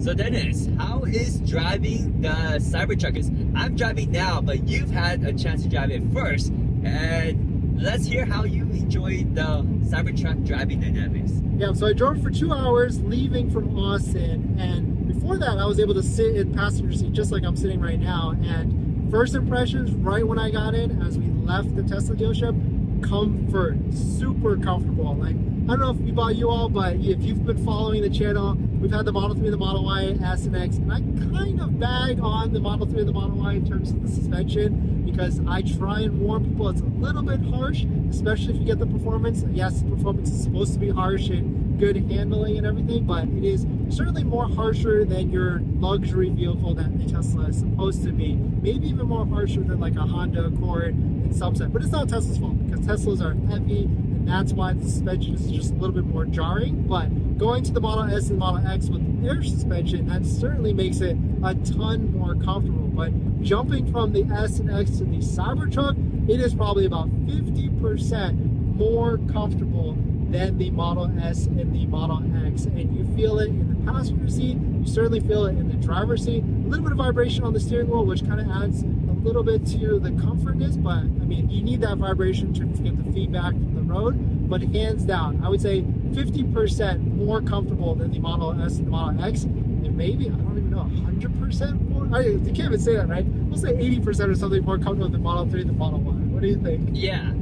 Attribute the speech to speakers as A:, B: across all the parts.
A: So Dennis, how is driving the Cybertruck? 'Cause I'm driving now, but you've had a chance to drive it first. And let's hear how you enjoyed the Cybertruck driving dynamics.
B: Yeah, so I drove for 2 hours leaving from Austin, and before that I was able to sit in passenger seat just like I'm sitting right now. And first impressions right when I got in, as we left the Tesla dealership, comfort, super comfortable. Like, I don't know if about you all, but if you've been following the channel, we've had the Model 3, the Model Y, S, and X, and I kind of bag on the Model 3 and the Model Y in terms of the suspension, because I try and warn people it's a little bit harsh, especially if you get the performance. Yes, the performance is supposed to be harsh and good handling and everything, but it is certainly more harsher than your luxury vehicle that the Tesla is supposed to be. Maybe even more harsher than like a Honda Accord in some sense. But it's not Tesla's fault, because Teslas are heavy, and that's why the suspension is just a little bit more jarring. But going to the Model S and Model X with air suspension, that certainly makes it a ton more comfortable. But jumping from the S and X to the Cybertruck, it is probably about 50% more comfortable than the Model S and the Model X. And you feel it in the passenger seat, you certainly feel it in the driver's seat. A little bit of vibration on the steering wheel, which kind of adds a little bit to the comfortness, but I mean, you need that vibration to get the feedback from the road. But hands down, I would say 50% more comfortable than the Model S and the Model X, and maybe, I don't even know, 100% more? You can't even say that, right? We'll say 80% or something more comfortable than the Model 3 and the Model Y. What do you think?
A: Yeah,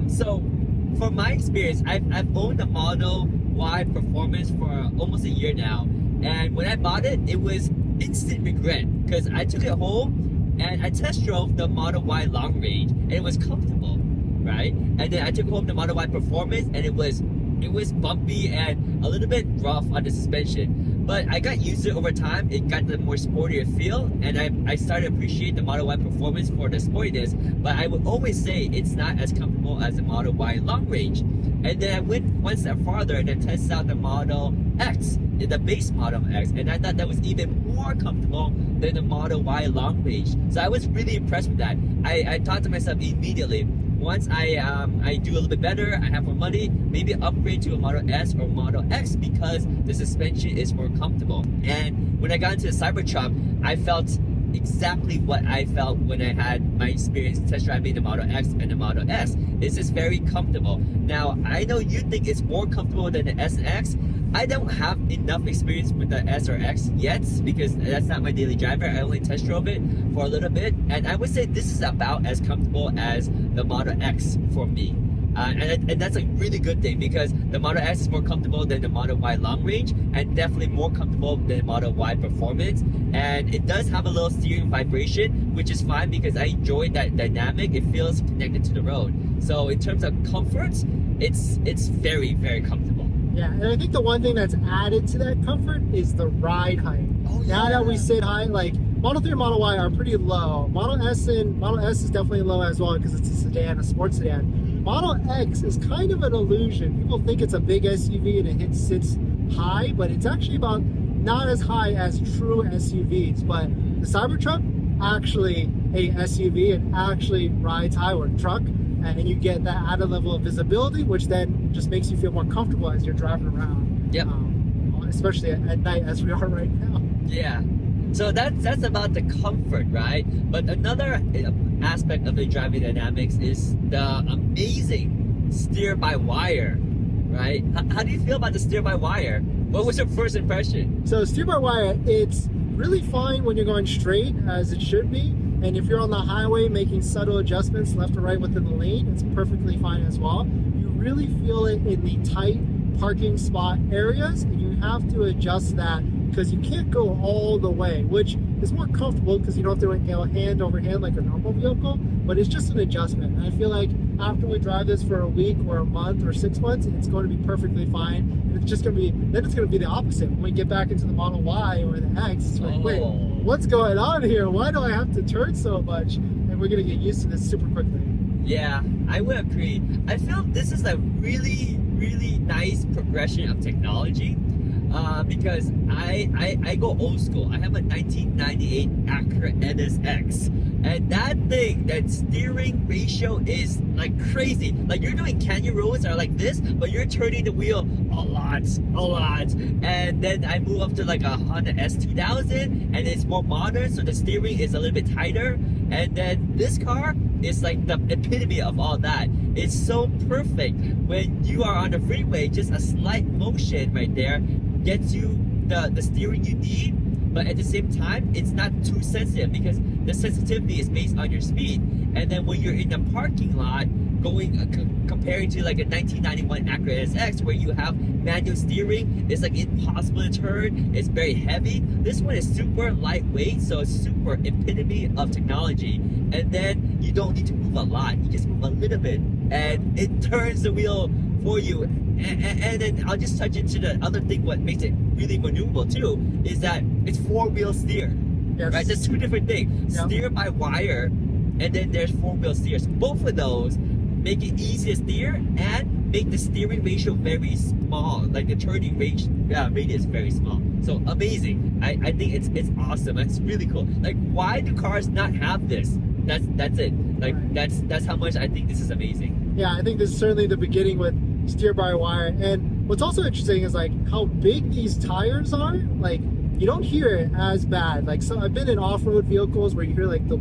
A: so from my experience, I've owned the Model Y Performance for almost a year now, and when I bought it, it was instant regret, because I took it home and I test drove the Model Y Long Range, and it was comfortable, right? And then I took home the Model Y Performance, and it was bumpy and a little bit rough on the suspension. But I got used to it over time. It got the more sportier feel, and I started to appreciate the Model Y Performance for the sportiness. But I would always say it's not as comfortable as the Model Y Long Range. And then I went one step farther and then tested out the Model X, the base Model X, and I thought that was even more comfortable than the Model Y Long Range. So I was really impressed with that. I thought to myself immediately, once I do a little bit better, I have more money, maybe upgrade to a Model S or Model X, because the suspension is more comfortable. And when I got into the Cybertruck, I felt exactly what I felt when I had my experience test driving the Model X and the Model S. It's just very comfortable. Now, I know you think it's more comfortable than the S and X. I don't have enough experience with the S or X yet, because that's not my daily driver. I only test drove it for a little bit, and I would say this is about as comfortable as the Model X for me. And that's a really good thing, because the Model S is more comfortable than the Model Y Long Range, and definitely more comfortable than the Model Y Performance. And it does have a little steering vibration, which is fine because I enjoy that dynamic. It feels connected to the road. So in terms of comfort, it's very, very comfortable.
B: Yeah, and I think the one thing that's added to that comfort is the ride height.
A: Oh, yeah.
B: Now that we sit high, like Model 3 and Model Y are pretty low. Model S is definitely low as well, because it's a sedan, a sports sedan. Model X is kind of an illusion. People think it's a big SUV and it sits high, but it's actually about not as high as true SUVs. But the Cybertruck, actually a SUV, and actually rides high, or a truck. And you get that added level of visibility, which then just makes you feel more comfortable as you're driving around.
A: Yep.
B: Especially at night, as we are right now.
A: Yeah. So that's about the comfort, right? But another aspect of the driving dynamics is the amazing steer-by-wire, right? How do you feel about the steer-by-wire? What was your first impression?
B: So steer-by-wire, it's really fine when you're going straight, as it should be. And if you're on the highway making subtle adjustments left or right within the lane, it's perfectly fine as well. You really feel it in the tight parking spot areas, and you have to adjust that, because you can't go all the way, which is more comfortable because you don't have to go hand over hand like a normal vehicle, but it's just an adjustment. And I feel like after we drive this for a week or a month or 6 months, it's going to be perfectly fine. And it's just going to be, then it's going to be the opposite. When we get back into the Model Y or the X, it's like, wait, what's going on here? Why do I have to turn so much? And we're going to get used to this super quickly.
A: Yeah, I would agree. I feel this is a really, really nice progression of technology. Because I go old school. I have a 1998 Acura NSX, and that thing, that steering ratio is like crazy. Like, you're doing canyon roads that are like this, but you're turning the wheel a lot. And then I move up to like a Honda S2000, and it's more modern, so the steering is a little bit tighter. And then this car is like the epitome of all that. It's so perfect when you are on the freeway. Just a slight motion right there gets you the steering you need, but at the same time it's not too sensitive because the sensitivity is based on your speed. And then when you're in the parking lot going comparing to like a 1991 Acura SX where you have manual steering, it's like impossible to turn, it's very heavy. This one is super lightweight, so it's super epitome of technology. And then you don't need to move a lot, you just move a little bit and it turns the wheel for you. And then I'll just touch into the other thing, what makes it really maneuverable too, is that it's four-wheel steer.
B: Yes.
A: Right, there's two different things.
B: Yep. Steer
A: by wire, and then there's four-wheel steers. Both of those make it easy to steer and make the steering ratio very small, like the turning radius very small. So amazing. I think it's awesome. It's really cool. Like, why do cars not have this? That's it. Like,
B: right.
A: that's how much I think this is amazing.
B: Yeah, I think this is certainly the beginning with steer by wire. And what's also interesting is like how big these tires are. Like, you don't hear it as bad. Like, so I've been in off-road vehicles where you hear like the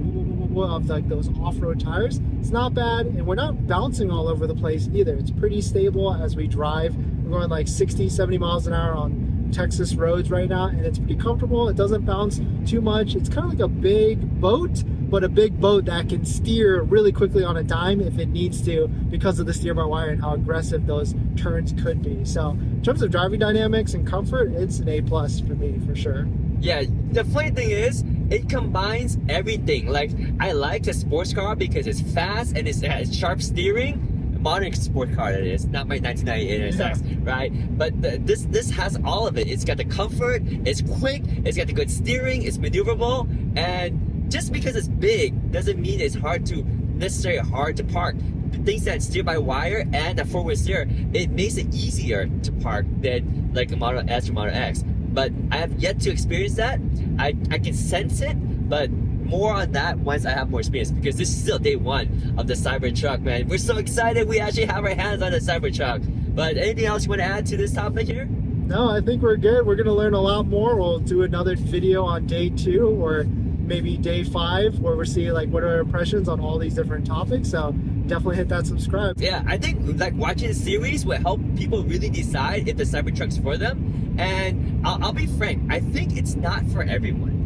B: of like those off-road tires. It's not bad, and we're not bouncing all over the place either. It's pretty stable as we drive. We're going like 60-70 miles an hour on Texas roads right now, and it's pretty comfortable. It doesn't bounce too much. It's kind of like a big boat, but a big boat that can steer really quickly on a dime if it needs to, because of the steer by wire and how aggressive those turns could be. So in terms of driving dynamics and comfort, it's an A+ for me for sure.
A: Yeah, the funny thing is, it combines everything. Like, I like a sports car because it's fast and it has sharp steering. Modern sport car, that is, not my 1998 NSX, right? But this has all of it. It's got the comfort, it's quick, it's got the good steering, it's maneuverable, and just because it's big doesn't mean it's necessarily hard to park. Things that steer by wire and a four-wheel steer, it makes it easier to park than like a Model S or Model X. But I have yet to experience that. I can sense it, but more on that once I have more experience, because this is still day one of the Cybertruck, man. We're so excited we actually have our hands on the Cybertruck. But anything else you want to add to this topic here?
B: No, I think we're good. We're going to learn a lot more. We'll do another video on day 2 or maybe day 5 where we're seeing like what are our impressions on all these different topics. So definitely hit that subscribe.
A: Yeah, I think like watching the series will help people really decide if the Cybertruck's for them. And I'll be frank, I think it's not for everyone.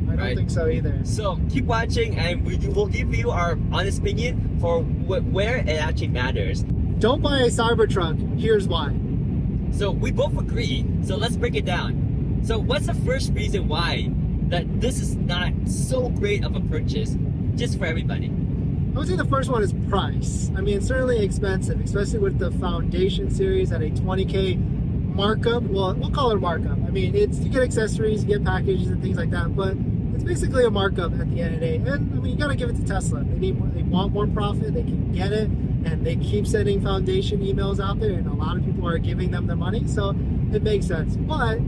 B: I don't think so either.
A: So keep watching, and we'll give you our honest opinion for where it actually matters.
B: Don't buy a Cybertruck. Here's why.
A: So we both agree. So let's break it down. So what's the first reason why that this is not so great of a purchase just for everybody?
B: I would say the first one is price. I mean, it's certainly expensive, especially with the Foundation series at a 20K markup. Well, we'll call it a markup. I mean, you get accessories, you get packages and things like that, but it's basically a markup at the end of the day. And I mean, you gotta give it to Tesla. They want more profit, they can get it, and they keep sending Foundation emails out there, and a lot of people are giving them the money, so it makes sense. But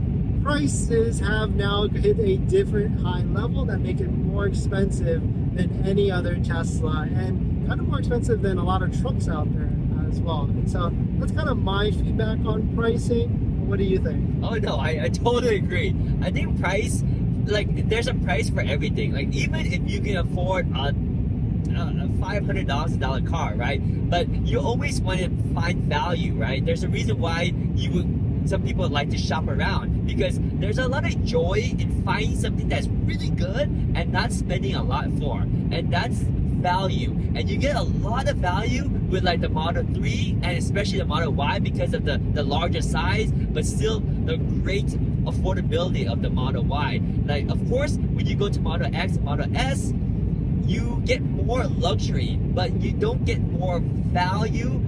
B: prices have now hit a different high level that make it more expensive than any other Tesla, and kind of more expensive than a lot of trucks out there as well. And so that's kind of my feedback on pricing. What do you think?
A: Oh no, I totally agree. I think price, like, there's a price for everything. Like, even if you can afford a $500,000 car, right? But you always want to find value, right? There's a reason why some people like to shop around, because there's a lot of joy in finding something that's really good and not spending a lot for, and that's value. And you get a lot of value with like the Model 3 and especially the Model Y because of the larger size, but still the great affordability of the Model Y. Like, of course, when you go to Model X and Model S, you get more luxury, but you don't get more value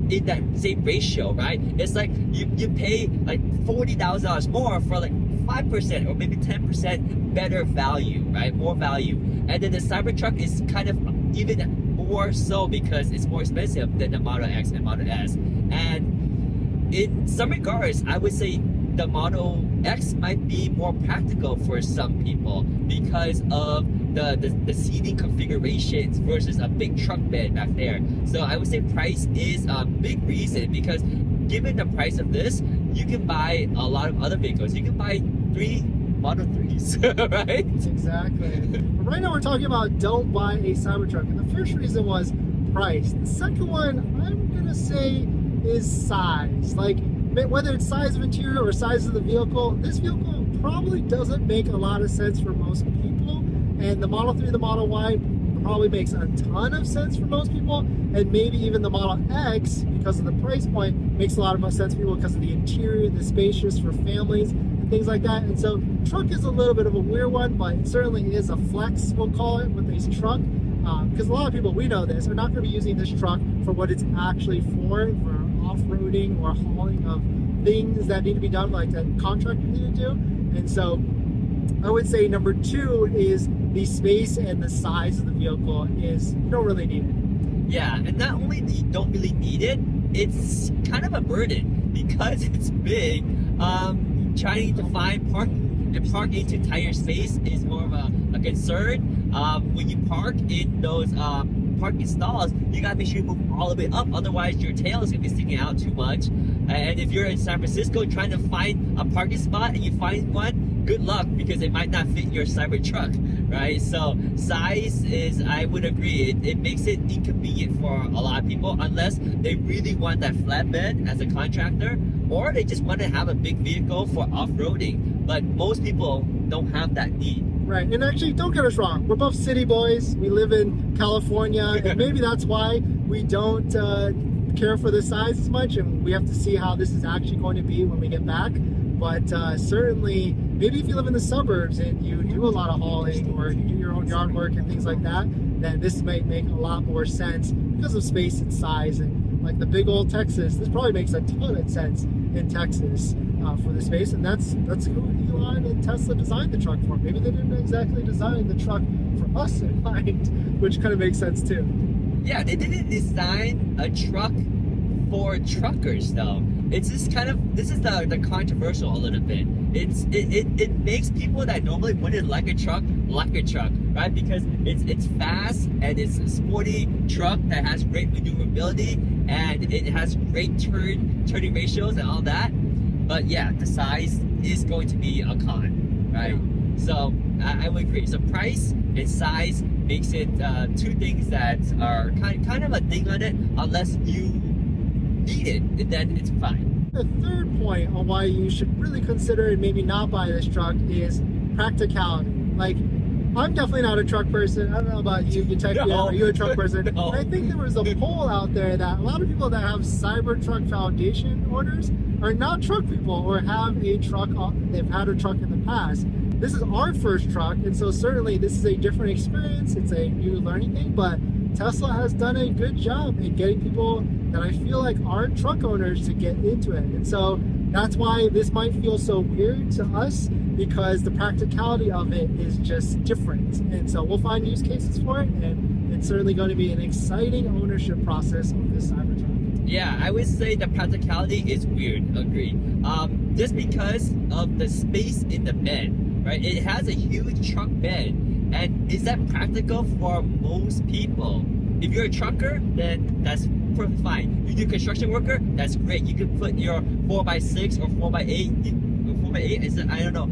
A: in that same ratio, right? It's like you pay like $40,000 more for like 5% or maybe 10% better value, right? More value. And then the Cybertruck is kind of even more so because it's more expensive than the Model X and Model S. And in some regards, I would say the Model X might be more practical for some people because of the seating configurations versus a big truck bed back there. So I would say price is a big reason, because given the price of this, you can buy a lot of other vehicles. You can buy 3 Model 3s, right?
B: Exactly. But right now we're talking about don't buy a Cybertruck. And the first reason was price. The second one, I'm going to say, is size. Like, whether it's size of interior or size of the vehicle, this vehicle probably doesn't make a lot of sense for most people. And the Model 3, the Model Y probably makes a ton of sense for most people. And maybe even the Model X, because of the price point, makes a lot of sense for people because of the interior, the spacious for families, and things like that. And so truck is a little bit of a weird one, but it certainly is a flex, we'll call it, with this truck. Because a lot of people, we know this, are not going to be using this truck for what it's actually for off-roading or hauling of things that need to be done, like that contractor need to do. And so I would say number 2 is the space and the size of the vehicle is, you don't really need it.
A: Yeah, and not only do you don't really need it, it's kind of a burden because it's big. Trying to find parking and parking into entire space is more of a concern. When you park in those parking stalls, you gotta make sure you move all the way up, otherwise your tail is gonna be sticking out too much. And if you're in San Francisco trying to find a parking spot and you find one, good luck, because it might not fit your Cybertruck, right? So size is, I would agree, it makes it inconvenient for a lot of people unless they really want that flatbed as a contractor, or they just want to have a big vehicle for off-roading. But most people don't have that need.
B: Right, and actually, don't get us wrong, we're both city boys, we live in California, and maybe that's why we don't care for the size as much, and we have to see how this is actually going to be when we get back. But certainly, maybe if you live in the suburbs and you do a lot of hauling or you do your own yard work and things like that, then this might make a lot more sense because of space and size. And like the big old Texas, this probably makes a ton of sense in Texas for the space. And that's who Elon and Tesla designed the truck for. Maybe they didn't exactly design the truck for us in mind, which kind of makes sense too.
A: Yeah, they didn't design a truck for truckers though. It's just kind of, this is the controversial a little bit. It makes people that normally wouldn't like a truck, right? Because it's fast and it's a sporty truck that has great maneuverability and it has great turning ratios and all that. But yeah, the size is going to be a con, right? So I would agree. So price and size makes it 2 things that are kind of a thing on it, unless you need it, and then it's fine.
B: The third point on why you should really consider and maybe not buy this truck is practicality. Like, I'm definitely not a truck person. I don't know about you. You tech,
A: No.
B: are you a truck person?
A: No.
B: And I think there was a poll out there that a lot of people that have Cybertruck Foundation orders are not truck people or have a truck. They've had a truck in the past. This is our first truck, and so certainly this is a different experience. It's a new learning thing, but Tesla has done a good job in getting people that I feel like aren't truck owners to get into it. And so that's why this might feel so weird to us, because the practicality of it is just different. And so we'll find use cases for it, and it's certainly going to be an exciting ownership process of this Cybertruck.
A: Yeah, I would say the practicality is weird, agreed. Just because of the space in the bed, right? It has a huge truck bed. And is that practical for most people? If you're a trucker, then that's perfectly fine. You do construction worker, that's great. You can put your 4x6 or 4x8. 4x8 is, I don't know.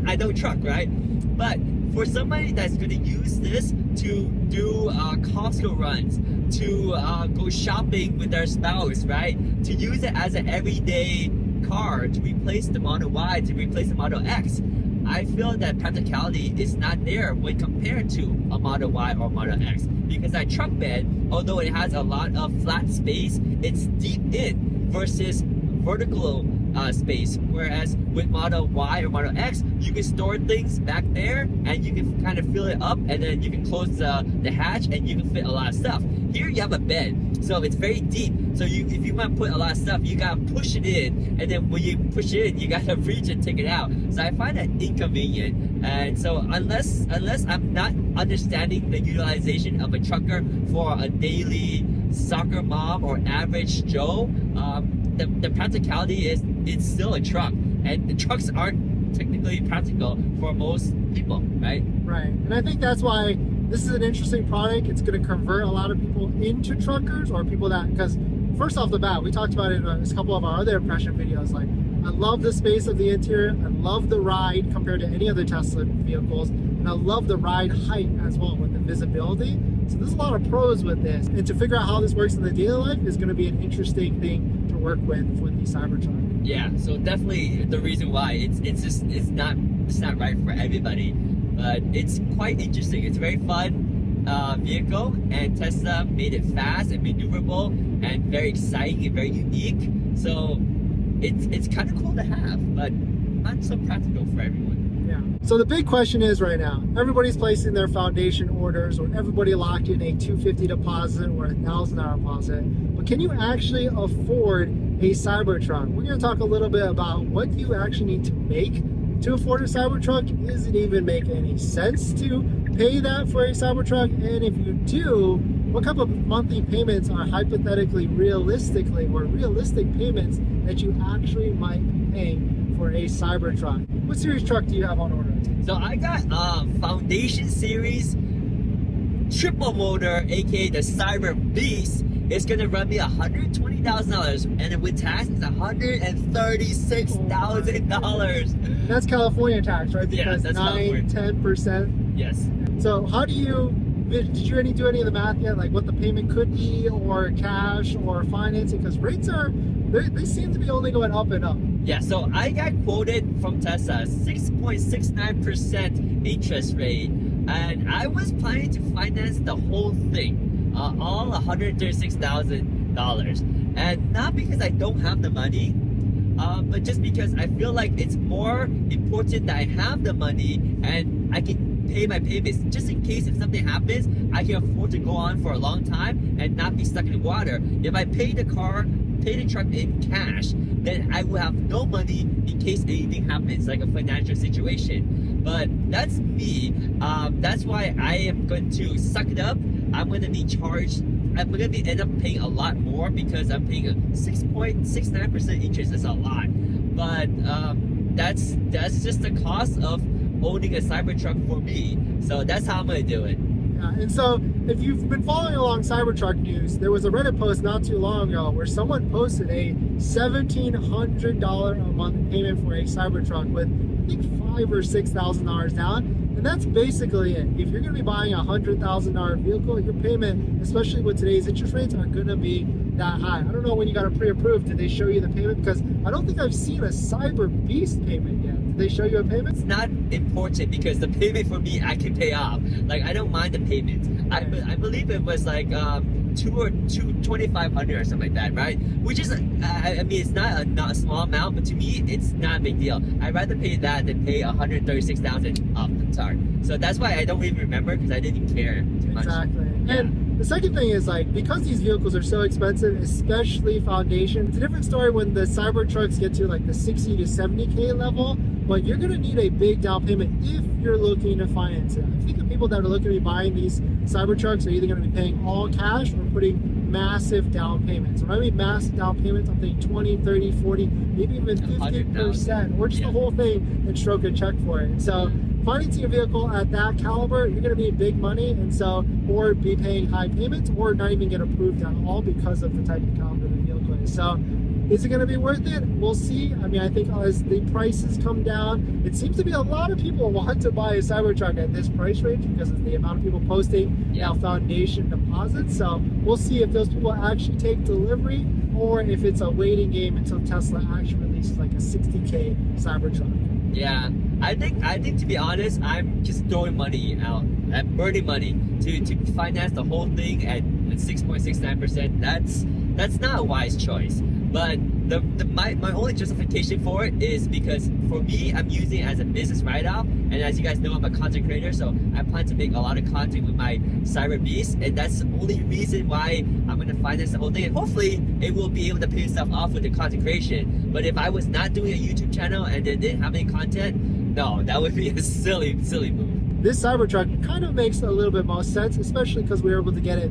A: I don't truck, right? But for somebody that's going to use this to do Costco runs, to go shopping with their spouse, right? To use it as an everyday car, to replace the Model Y, to replace the Model X. I feel that practicality is not there when compared to a Model Y or Model X, because that truck bed, although it has a lot of flat space, it's deep in versus vertical space. Whereas with Model Y or Model X, you can store things back there and you can kind of fill it up, and then you can close the hatch and you can fit a lot of stuff. Here you have a bed, so it's very deep. So if you want to put a lot of stuff, you gotta push it in, and then when you push it in, you gotta reach and take it out. So I find that inconvenient. And so unless I'm not understanding the utilization of a trucker for a daily soccer mom or average Joe, the practicality is it's still a truck, and the trucks aren't technically practical for most people, right?
B: Right, and I think that's why this is an interesting product. It's going to convert a lot of people into truckers, or people that, because first off the bat, we talked about it in a couple of our other impression videos. Like, I love the space of the interior. I love the ride compared to any other Tesla vehicles. And I love the ride height as well with the visibility. So there's a lot of pros with this. And to figure out how this works in the daily life is going to be an interesting thing to work with the Cybertruck.
A: Yeah, so definitely the reason why it's not right for everybody, but it's quite interesting. It's a very fun vehicle, and Tesla made it fast and maneuverable and very exciting and very unique. So it's kind of cool to have, but not so practical for everyone.
B: Yeah. So the big question is right now, everybody's placing their foundation orders, or everybody locked in a $250 deposit or a $1,000 deposit. But can you actually afford a Cybertruck? We're going to talk a little bit about what you actually need to make to afford a Cybertruck. Does it even make any sense to pay that for a Cybertruck? And if you do, what kind of monthly payments are hypothetically realistic payments that you actually might be paying for a Cybertruck? What series truck do you have on order?
A: So I got Foundation Series triple motor, aka the Cyber Beast. It's gonna run me $120,000, and with tax, it's $136,000.
B: That's California tax, right? Because
A: that's
B: 10%.
A: Yes.
B: So how did you do any of the math yet? Like what the payment could be, or cash, or financing? Because rates they seem to be only going up and up.
A: Yeah, so I got quoted from Tesla 6.69% interest rate, and I was planning to finance the whole thing, all $136,000, and not because I don't have the money, but just because I feel like it's more important that I have the money and I can pay my payments just in case if something happens. I can afford to go on for a long time and not be stuck in the water. If I pay the truck in cash, then I will have no money in case anything happens, like a financial situation. But that's me. That's why I am going to suck it up. I'm going to be charged. I'm going to end up paying a lot more because I'm paying a 6.69% interest. That's a lot. But that's just the cost of owning a Cybertruck for me. So that's how I'm going to do it.
B: Yeah, and so if you've been following along Cybertruck news, there was a Reddit post not too long ago where someone posted a $1,700 a month payment for a Cybertruck with, I think, $5,000 or $6,000 down. And that's basically it. If you're going to be buying a $100,000 vehicle, your payment, especially with today's interest rates, are going to be that high. I don't know when you got it pre-approved. Did they show you the payment? Because I don't think I've seen a Cyber Beast payment yet. Did they show you a payment?
A: It's not important because the payment for me, I can pay off. Like, I don't mind the payments. I believe it was like $2,500 or something like that, right? Which is, I mean, it's not a small amount, but to me, it's not a big deal. I'd rather pay that than pay $136,000 off the start. So that's why I don't even remember, because I didn't care too much.
B: Exactly.
A: Yeah.
B: And the second thing is, like, because these vehicles are so expensive, especially foundation, it's a different story when the Cybertrucks get to like the 60 to 70K level, but you're going to need a big down payment if you're looking to finance it. I think the people that are looking to be buying these Cybertrucks are either going to be paying all cash or putting massive down payments. When I mean massive down payments, I'm thinking 20, 30, 40, maybe even 50%, or just the whole thing and stroke a check for it. And so financing a vehicle at that caliber, you're going to need big money, and so, or be paying high payments, or not even get approved at all because of the type of caliber the vehicle is. So is it going to be worth it? We'll see. I mean, I think as the prices come down, it seems to be a lot of people want to buy a Cybertruck at this price range because of the amount of people posting now foundation deposits. So we'll see if those people actually take delivery, or if it's a waiting game until Tesla actually releases like a 60K Cybertruck.
A: Yeah, I think to be honest, I'm just throwing money out. I'm burning money to finance the whole thing at 6.69%. That's not a wise choice. But my only justification for it is because for me, I'm using it as a business write-off, and as you guys know, I'm a content creator, so I plan to make a lot of content with my Cyber Beast, and that's the only reason why I'm going to finance the whole thing. And hopefully, it will be able to pay itself off with the content creation. But if I was not doing a YouTube channel and didn't have any content, no, that would be a silly move.
B: This Cybertruck kind of makes a little bit more sense, especially because we were able to get it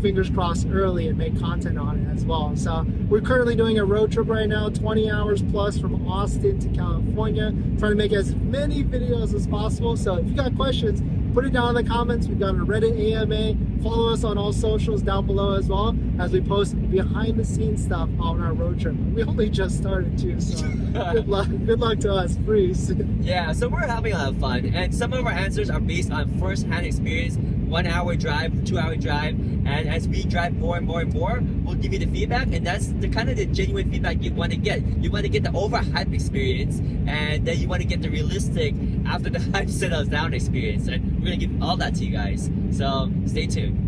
B: fingers crossed early and make content on it as well. So we're currently doing a road trip right now, 20 hours plus from Austin to California, trying to make as many videos as possible. So if you got questions, put it down in the comments. We've got a Reddit AMA. Follow us on all socials down below as well, as we post behind the scenes stuff on our road trip. We only just started too, so good luck to us, please.
A: Yeah, so we're having a lot of fun, and some of our answers are based on first-hand experience, 1 hour drive, 2 hour drive, and as we drive more and more and more, we'll give you the feedback, and that's the kind of the genuine feedback you want to get. You want to get the overhype experience, and then you want to get the realistic after the hype settles down experience, and we're gonna give all that to you guys. So stay tuned.